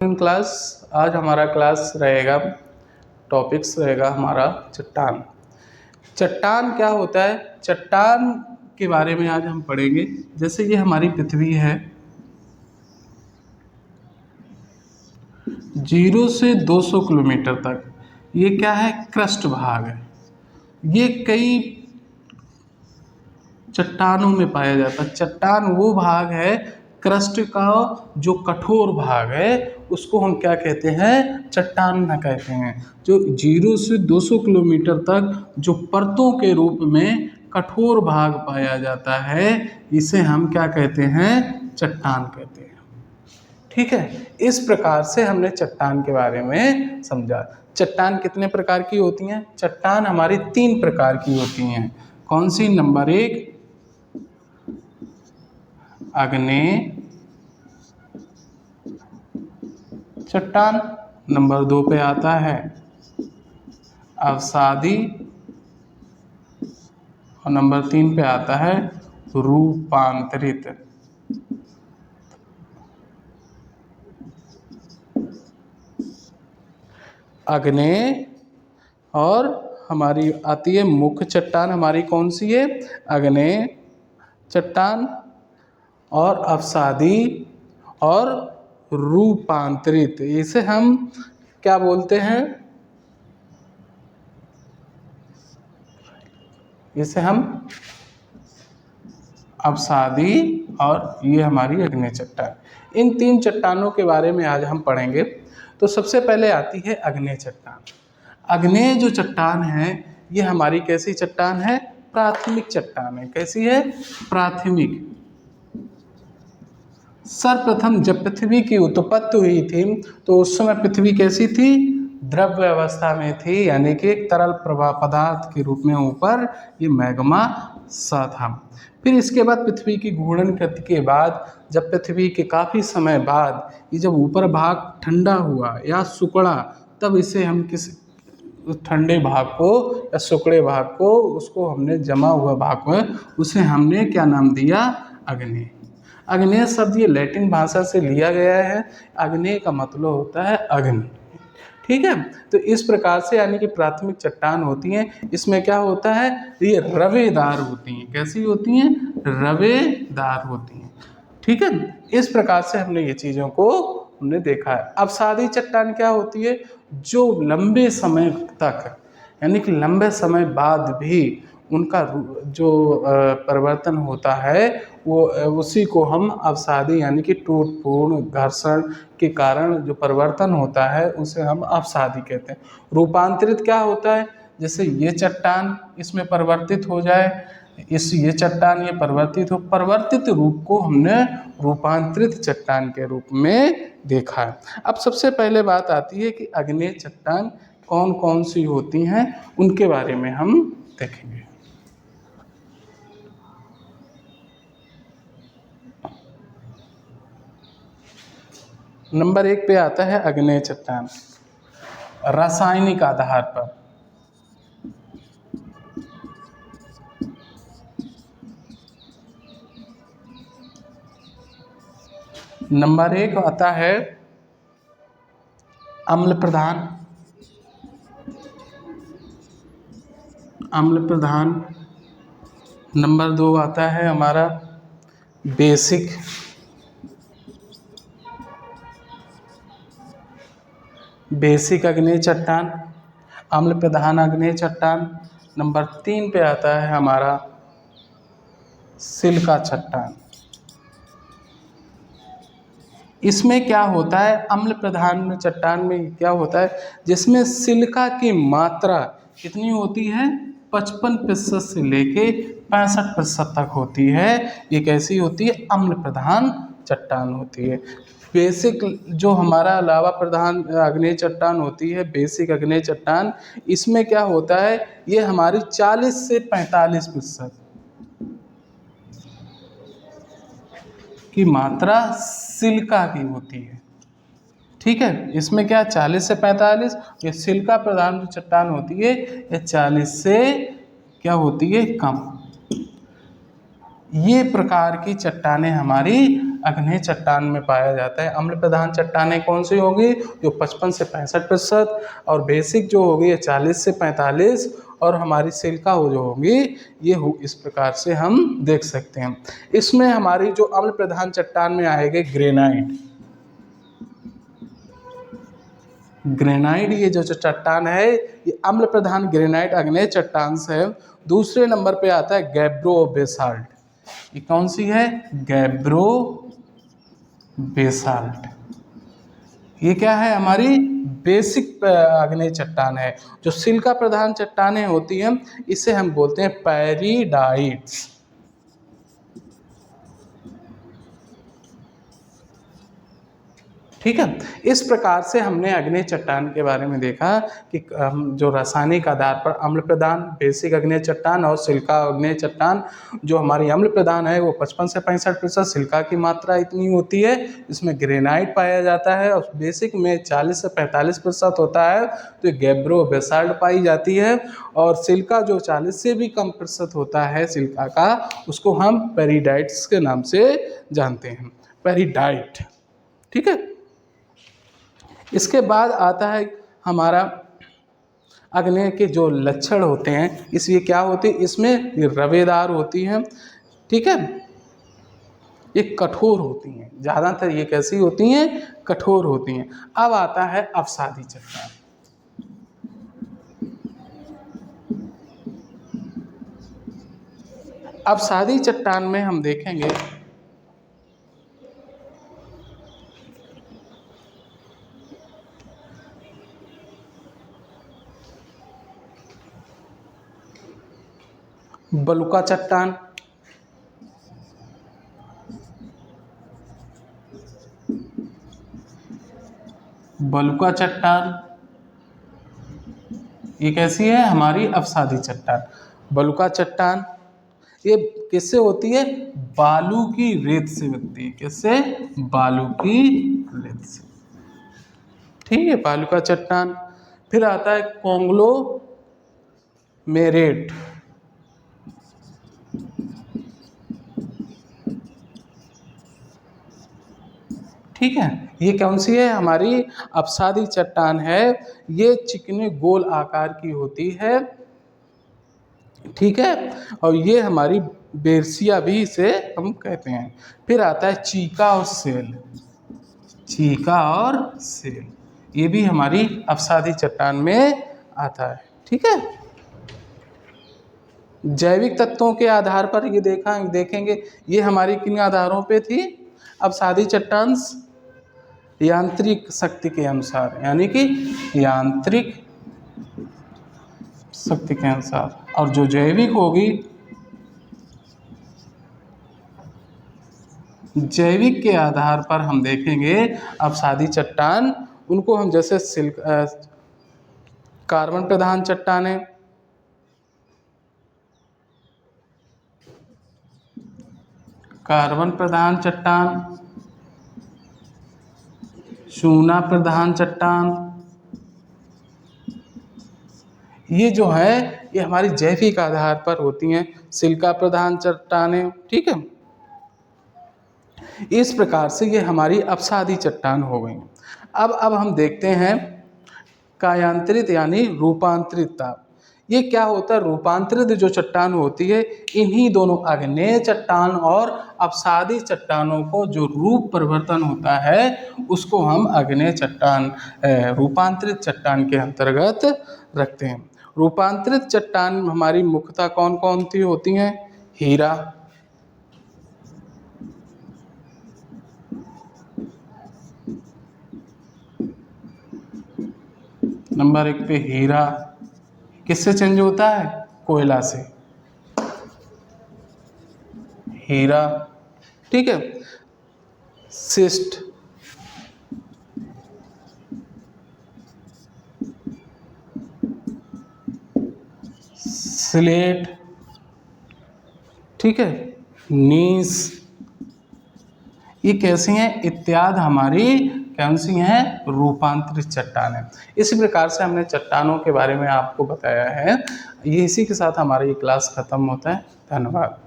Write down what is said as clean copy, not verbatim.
Class आज हमारा class रहेगा, टॉपिक्स रहेगा हमारा चट्टान। चट्टान क्या होता है, चट्टान के बारे में आज हम पढ़ेंगे। जैसे ये हमारी पृथ्वी है, 0 से 200 किलोमीटर तक ये क्या है, क्रस्ट भाग है। ये कई चट्टानों में पाया जाता है। चट्टान वो भाग है क्रस्ट का, जो कठोर भाग है उसको हम क्या कहते हैं, चट्टान न कहते हैं। जो 0 से 200 किलोमीटर तक जो परतों के रूप में कठोर भाग पाया जाता है, इसे हम क्या कहते हैं, चट्टान कहते हैं। ठीक है, इस प्रकार से हमने चट्टान के बारे में समझा। चट्टान कितने प्रकार की होती हैं? चट्टान हमारी 3 प्रकार की होती हैं। कौन सी? नंबर 1 आग्नेय चट्टान, नंबर 2 पे आता है अवसादी, और नंबर 3 पे आता है रूपांतरित। आग्नेय और हमारी आती है मुख्य चट्टान, हमारी कौन सी है, आग्नेय चट्टान, और अवसादी और रूपांतरित। इसे हम क्या बोलते हैं, इसे हम अवसादी और ये हमारी आग्नेय चट्टान। इन 3 चट्टानों के बारे में आज हम पढ़ेंगे। तो सबसे पहले आती है आग्नेय चट्टान। आग्नेय जो चट्टान है ये हमारी कैसी चट्टान है, प्राथमिक चट्टान है। कैसी है, प्राथमिक। सर्वप्रथम जब पृथ्वी की उत्पत्ति हुई थी तो उस समय पृथ्वी कैसी थी, द्रव्य अवस्था में थी, यानी कि एक तरल प्रवाह पदार्थ के रूप में ऊपर ये मैग्मा सा था। फिर इसके बाद पृथ्वी की घूर्णन गति के बाद, जब पृथ्वी के काफ़ी समय बाद ये जब ऊपर भाग ठंडा हुआ या सिकुड़ा, तब इसे हम किस ठंडे भाग को या सिकुड़े भाग को, उसको हमने जमा हुआ भाग को, उसे हमने क्या नाम दिया, आग्नेय। आग्नेय शब्द ये लैटिन भाषा से लिया गया है। आग्नेय का मतलब होता है अग्नि। ठीक है, तो इस प्रकार से यानी कि प्राथमिक चट्टान होती हैं। इसमें क्या होता है, ये रवेदार होती हैं। कैसी होती हैं, रवेदार होती हैं। ठीक है, इस प्रकार से हमने ये चीज़ों को हमने देखा है। अवसादी चट्टान क्या होती है, जो लंबे समय तक यानी कि लंबे समय बाद भी उनका जो परिवर्तन होता है वो उसी को हम अवसादी यानी कि टूटपूर्ण घर्षण के कारण जो परिवर्तन होता है उसे हम अवसादी कहते हैं। रूपांतरित क्या होता है, जैसे ये चट्टान इसमें परिवर्तित हो जाए, ये चट्टान ये परिवर्तित हो, परिवर्तित रूप को हमने रूपांतरित चट्टान के रूप में देखा है। अब सबसे पहले बात आती है कि आग्नेय चट्टान कौन कौन सी होती हैं, उनके बारे में हम देखेंगे। नंबर 1 पे आता है आग्नेय चट्टान। रासायनिक आधार पर नंबर 1 आता है अम्ल प्रधान, अम्ल प्रधान। नंबर 2 आता है हमारा बेसिक, बेसिक आग्नेय चट्टान, अम्ल प्रधान आग्नेय चट्टान। नंबर 3 पे आता है हमारा सिलिका चट्टान। इसमें क्या होता है, अम्ल प्रधान चट्टान में क्या होता है, जिसमें सिलिका की मात्रा कितनी होती है, 55% से लेके 65% तक होती है। ये कैसी होती है, अम्ल प्रधान चट्टान होती है। बेसिक जो हमारा लावा प्रधान आग्नेय चट्टान होती है, बेसिक आग्नेय चट्टान, इसमें क्या होता है, ये हमारी 40 से 45% की मात्रा सिलिका की होती है। ठीक है, इसमें क्या 40 से 45, ये सिलिका प्रधान जो चट्टान होती है ये 40 से क्या होती है, कम। ये प्रकार की चट्टानें हमारी अग्नेय चट्टान में पाया जाता है। अम्ल प्रधान चट्टानें कौन सी होगी? जो 55 से 65%, और बेसिक जो होगी 40 से 45, और हमारी सिलिका जो होगी ये इस प्रकार से हम देख सकते हैं। इसमें हमारी जो अम्ल प्रधान चट्टान में आएगी ग्रेनाइट। ग्रेनाइट ये जो चट्टान है ये अम्ल प्रधान ग्रेनाइट अग्नेय चट्टान से है। दूसरे नंबर पे आता है गैब्रो बेसाल्ट। ये कौन सी है? Gabbro basalt. ये क्या है? हमारी बेसिक अग्नेय चट्टान है। जो सिलिका प्रधान चट्टानें होती हैं इसे हम बोलते हैं पेरिडाइट्स। ठीक है, इस प्रकार से हमने अग्नेय चट्टान के बारे में देखा कि जो रासायनिक आधार पर अम्ल प्रधान बेसिक अग्नेय चट्टान और सिलिका अग्नेय चट्टान, जो हमारी अम्ल प्रधान है वो 55 से 65%, सिलिका की मात्रा इतनी होती है, इसमें ग्रेनाइट पाया जाता है, और बेसिक में 40 से 45% होता है तो ये गैब्रो बेसाल्ट पाई जाती है, और सिलिका जो 40 से भी कम प्रतिशत होता है सिलिका का, उसको हम पेरिडाइट्स के नाम से जानते हैं, पेरिडाइट। ठीक है, इसके बाद आता है हमारा अग्नेय के जो लक्षण होते हैं, इसलिए क्या होती है? इसमें ये रवेदार होती हैं। ठीक है, ये कठोर होती हैं, ज़्यादातर ये कैसी होती हैं? कठोर होती हैं। अब आता है अवसादी चट्टान। अवसादी चट्टान में हम देखेंगे बलुका चट्टान, बलुका चट्टान ये कैसी है? हमारी अवसादी चट्टान। बलुका चट्टान ये किससे होती है? बालू की रेत से बनती है। किससे? बालू की रेत से। ठीक है, बालू का चट्टान। फिर आता है कोंगलो मेरेट। ठीक है, ये कौन सी है? हमारी अवसादी चट्टान है। ये चिकने गोल आकार की होती है। ठीक है, और ये हमारी बेरसिया भी इसे हम कहते हैं। फिर आता है चीका और सेल। चीका और सेल ये भी हमारी अवसादी चट्टान में आता है। ठीक है, जैविक तत्वों के आधार पर ये देखेंगे ये हमारी किन आधारों पे थी? अवसादी चट्टान यांत्रिक शक्ति के अनुसार, यानी कि यांत्रिक शक्ति के अनुसार, और जो जैविक होगी, जैविक के आधार पर हम देखेंगे अवसादी चट्टान, उनको हम जैसे कार्बन प्रधान चट्टानें, कार्बन प्रधान चट्टान, चूना प्रधान चट्टान, ये जो है ये हमारी जैविक आधार पर होती हैं। सिलिका प्रधान चट्टानें। ठीक है, इस प्रकार से ये हमारी अवसादी चट्टान हो गई। अब हम देखते हैं कायांतरित यानी रूपांतरितता। ये क्या होता है? रूपांतरित जो चट्टान होती है, इन्हीं दोनों आग्नेय चट्टान और अवसादी चट्टानों को जो रूप परिवर्तन होता है उसको हम आग्नेय चट्टान रूपांतरित चट्टान के अंतर्गत रखते हैं। रूपांतरित चट्टान हमारी मुख्यतः कौन कौन सी होती हैं? हीरा, नंबर 1 पे हीरा। किससे चेंज होता है? कोयला से। हीरा। ठीक है, सिस्ट, स्लेट। ठीक है, नीस। ये कैसी हैं? इत्यादि हमारी कौन सी हैं? रूपांतरित चट्टानें। इसी प्रकार से हमने चट्टानों के बारे में आपको बताया है। ये इसी के साथ हमारा ये क्लास खत्म होता है। धन्यवाद।